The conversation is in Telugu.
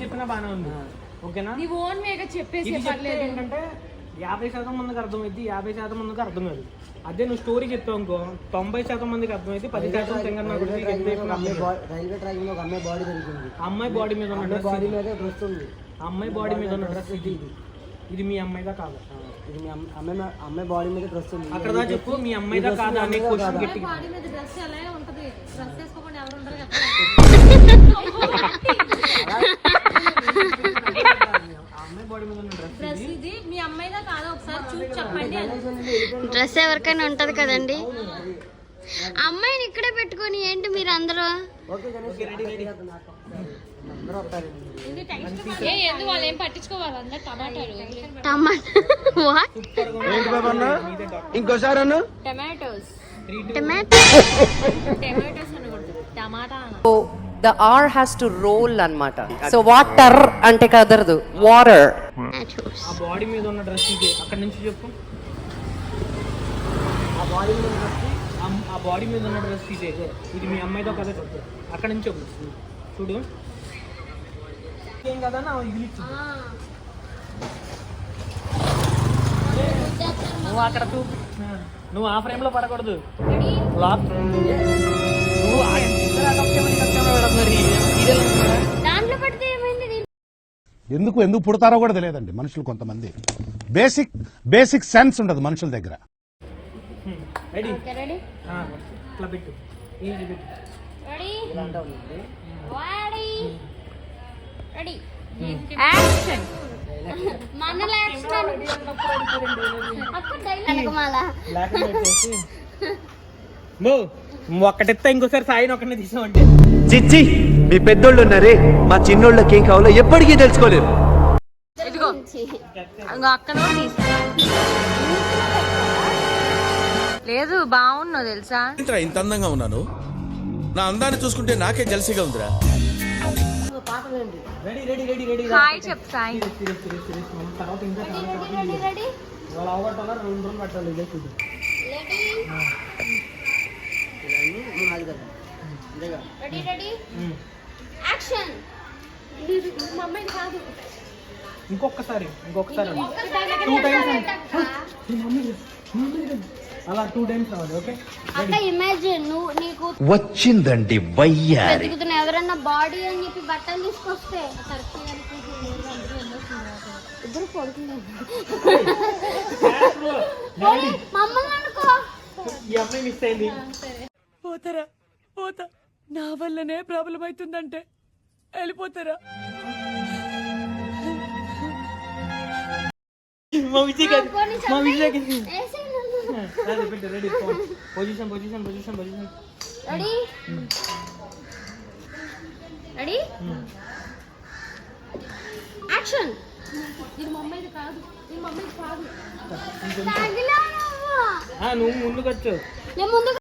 చెప్పినా బాగానే ఉంది ఓకేనా. నీ ఓన్ వేగా చెప్పేసి ఏంటంటే 50% మందికి అర్థమైంది, 50% మందికి అర్థం కాదు. అదే నువ్వు స్టోరీ చెప్తావు అనుకో 90% మందికి అర్థమైంది, 10% రైల్వే ట్రాక్ మీద ఒక అమ్మాయి బాడీ దొరికింది. అమ్మాయి బాడీ మీద ఉన్న డ్రెస్, బాడీ మీద డ్రెస్ ఉంది. అమ్మాయి బాడీ మీద ఉన్న డ్రెస్ ఇది మీ అమ్మాయిదా కాదు? ఇది మీ అమ్మాయి బాడీ మీద డ్రెస్ ఉంది. అక్కడ దా చెప్పు మీ అమ్మాయిదా కాదా అనే క్వశ్చన్ గట్టి. బాడీ మీద డ్రెస్ ఎలా ఉంటది? డ్రెస్ వేసుకోకుండా ఎవరు ఉండరు కదా. అమ్మాయి బాడీ మీద ఉన్న డ్రెస్ ఇది మీ అమ్మాయిదా కాదా ఒకసారి చూసి చెప్పండి. డ్రెస్ ఎవరికైనా ఉంటది కదండి. అమ్మాయిని ఇక్కడే పెట్టుకొని ఏంటి మీరు అందరూ? వాళ్ళు ఏం పట్టించుకోవాలి అందరు ఇంకోసారి అన్న tomatoes tomato. The R has to roll అన్నమాట. So water అంటే కదరదు, water. ఆ బాడీ మీద ఉన్న డ్రెస్ ఇది. అక్కడ నుంచి చెప్పు. ఆ బాడీ మీద ఉన్న డ్రెస్ ఇదే. ఇది మీ అమ్మాయితో కదా చెప్పు. అక్కడ నుంచి చెప్పు. చూడు ఏం కదా ఇది నువ్వు అక్కడ నువ్వు ఆ ఫ్రేమ్ లో పడకూడదు. ఎందుకు పుడతారో కూడా తెలియదండి మనుషులు. కొంతమంది బేసిక్ సెన్స్ ఉండదు మనుషుల దగ్గర. ఒక్కటిస్తే ఇంకోసారి సాయిని ఒక్కనే తీసామంటే చిచ్చి మీ పెద్దోళ్ళు ఉన్నారే, మా చిన్నోళ్ళకి ఏం కావాలో ఎప్పటికీ తెలుసుకోలేరు. ఇదిగో అక్కడ లేదు బాగున్నావు తెలుసా. ఇంత అందంగా ఉన్నాను, నా అందాన్ని చూసుకుంటే నాకే జలసిగా ఉందిరా. హాయ్ చెప్పు సాయి. తర్వాత ఇంకా అవగొట్టాలా 2 రోజులు పెట్టాలి. ఇదే చూడు ఇంకొకసారి 2 టైమ్స్ అలా 2 టైమ్స్ రావాలి. ఓకే ఇమాజిన్ నువ్వు నీకు వచ్చిందండి వయ్యారి. వెతుకుతున్న ఎవరన్నా బాడీ అని చెప్పి బట్టలు తీసుకొస్తే ఇద్దరు పడుతున్నారు. మమ్మల్ని అనుకో ఈ అమ్మాయి మిస్ అయింది. పోతా నా వల్లనే ప్రాబ్లం అవుతుందంటే వెళ్ళిపోతారా? మా Vijay ready position ready ready action. ఇది మమ్మీది కాదు, ఇది మమ్మీది కాదు. నువ్వు ముందుకు వచ్చు. నేను ముందు